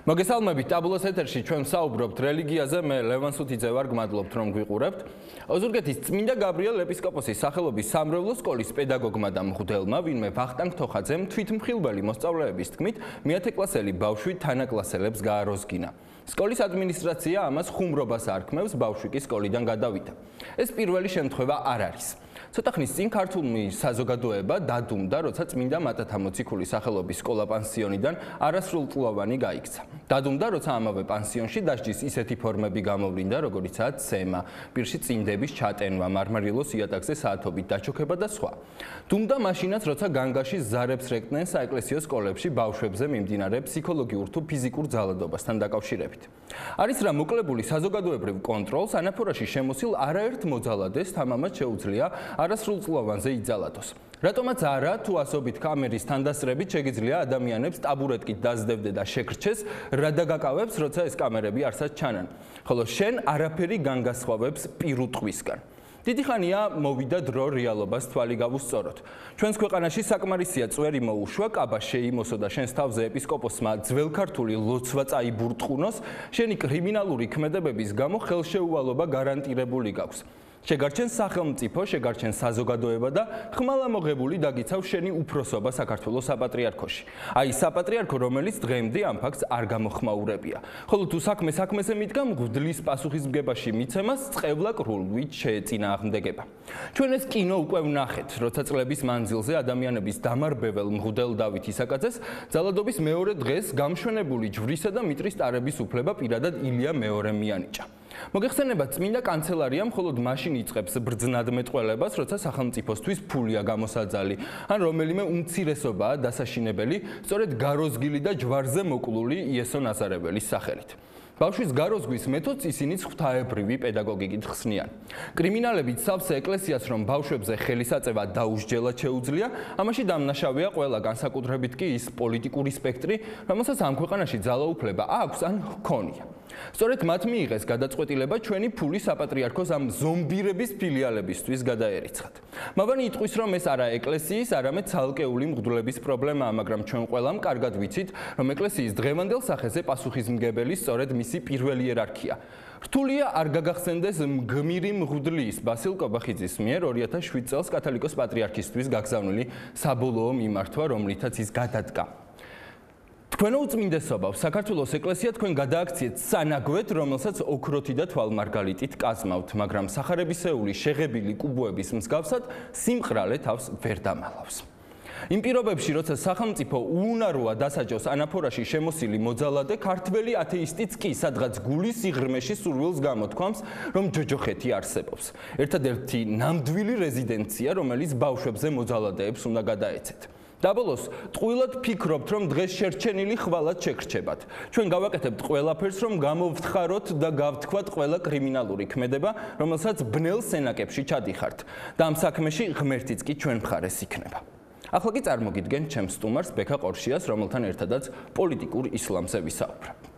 მოგესალმებით ტაბულოს ეთერში ჩვენ საუბრობთ რელიგიაზე მე ლევან სუთიძე ვარ გმადლობთ რომ გვიყურებთ ოზურგეთის წმინდა გაბრიელ ეპისკოპოსის სახელობის სამრევლო სკოლის პედაგოგმა და მღვდელმა ვინმე ვახტანგ თოხაძემ თვითმხილველი მოსწავლეების თქმით მეათე კლასელი ბავშვი თანაკლასელებს გააროზგინა სკოლის ადმინისტრაცია ამას ხუმრობას არქმევს ბავშვი კი სკოლიდან გადავიდა ეს პირველი შემთხვევა არ არის ცოტა ხნის წინ ქართული საზოგადოება დადუმდა, როცა წმინდა მატათა მოციქულის სახელობის სკოლა პანსიონიდან არასრულწლოვანი გაიქცა. დადუმდა, როცა ამავე პანსიონში დასჯის ისეთი ფორმები გამოვლინდა, როგორიცაა ცემა, პირში წინდების ჩატენვა, მარმარილოს იატაკზე საათობით დაჩოქება და სხვა. დუმდა მაშინაც, როცა განგაში ზარებს რეკდნენ საეკლესიო სკოლებში ბავშვებზე მიმდინარე ფსიქოლოგიურ თუ ფიზიკურ ძალადობასთან დაკავშირებით. არის რა მოკლებული საზოგადოებრივ კონტროლს ანაფორაში შემოსილ არაერთ მოძალადეს თამამად შეუძლია არასრულწლოვანზე იძალადოს. რატომაც არა თუ ასობით კამერის თანდასწრებით შეგიძლია ადამიანებს ტაბურეტკით დაძდევდე და შეკრჩეს, რა დაგაკავებს, როცა ეს კამერები არსად ჩანან. ხოლო შენ არაფერი განგასხვავებს პირუტყვისგან. დიდი ხანია მოვიდა დრო რეალობას თვალი გავუსწოროთ. ჩვენს ქვეყანაში საკმარისია წვერი მოუშვა, კაბა შეიმოსო და შენს თავზე ეპისკოპოსმა ძველქართული ლოცვა წაიბურტყუნოს, შენი კრიმინალური ქმედებების გამო ხელშეუვალობა გარანტირებული გაქვს. შეგარჩენ სახელმწიფო, შეგარჩენ საზოგადოება და ხმალამოღებული დაგიცავს შენი უფროსობა საქართველოს საპატრიარქოში. აი საპატრიარქო, რომელიც დღემდე ამ ფაქტს არ გამოხმაურებია. ხოლო თუ საქმეზე მიდგა მღვდლის პასუხისმგებაში მიცემას წყევლა კრულვით შეეწინააღმდეგება. ჩვენ ეს კინო უკვე ვნახეთ, როცა წლების მანძილზე ადამიანების დამარბეվել მღვდელ დავით ისაკაძეს ძალადობის მეორე დღეს გამშვენებული ჯვრისა და მიტრის ტარების უფლება პირადად ილია მეორემ მიანიჭა. მოგეხსენება წმინდა კანცელარია მხოლოდ მაშინ იწყებს ბრძნად მეტყველებას, როცა სახელმწიფოსთვის ფულია გამოსაძალი, ან რომელიმე უმცირესობაა დასაშინებელი, სწორედ გაროზგილი და ჯვარზე მოკლული იესო ნაზარეველის სახელით. ბავშვის გაროზგვის მეთოდს ისინიც ღვთაებრივი პედაგოგიკით ხსნიან. კრიმინალები სავსე ეკლესიას რომ ბავშვებზე ხელისაწევა დაუსჯელად შეუძლია, ამაში დამნაშავეა ყველა, განსაკუთრებით კი ის პოლიტიკური სპექტრი, რომელსაც ამ ქვეყანაში ძალაუფლება აქვს ან ჰქონია. სწორედ მათ მიიღეს გადაწყვეტილება ჩვენი ფული საპატრიარქოს ამ ზომბირების ფილიალებისთვის გადაერიცხათ. მავანი იტყვის, რომ ეს არა ეკლესიის, არამედ ცალკეული მღვდლების პრობლემაა, მაგრამ ჩვენ ყველამ კარგად ვიცით, რომ ეკლესიის დღევანდელ სახეზე პასუხისმგებელი სწორედ მისი პირველი იერარქია. რთულია არ გაგახსენდეს მგმირი მღვდლის ბასილ კობახიძის მიერ 2007 წელს კათოლიკოს პატრიარქისთვის გაგზავნილი საბოლოო მიმართვა, რომლითაც ის გადადგა. თქვენო უწმინდესობავ, საქართველოს ეკლესია თქვენ გადააქციეთ სანაგვეთ, რომელსაც ოქროთი და თვალმარგალიტით კაზმავთ, მაგრამ სახარებისეული შეღებილი კუბოების მსგავსად სიმყრალე თავს ვერ დამალავს. იმ პირობებში, როცა სახელმწიფო უუნაროა დასაჯოს ანაფორაში შემოსილი მოძალადე, ქართველი ათეისტიც კი სადღაც გულის სიღრმეში სურვილს გამოთქვამს, რომ ჯოჯოხეთი არსებობს. ერთადერთი ნამდვილი რეზიდენცია, რომელიც ბავშვებზე მოძალადეებს უნდა გადაეცეთ. დაბოლოს, ტყუილად ფიქრობთ, რომ დღეს შერჩენილი ხვალად შეგრჩებათ. ჩვენ გავაკეთებთ ყველაფერს, რომ გამოვთხაროთ და გავთქვათ ყველა კრიმინალური ქმედება, რომელსაც ბნელ სენაკებში ჩადიხართ. და ამ საქმეში ღმერთიც კი ჩვენ მხარეს იქნება. ახლა კი წარმოგიდგენთ ჩემს სტუმარს ბექა ყორშიას, რომელთან ერთადაც პოლიტიკურ ისლამზე ვისაუბრებ.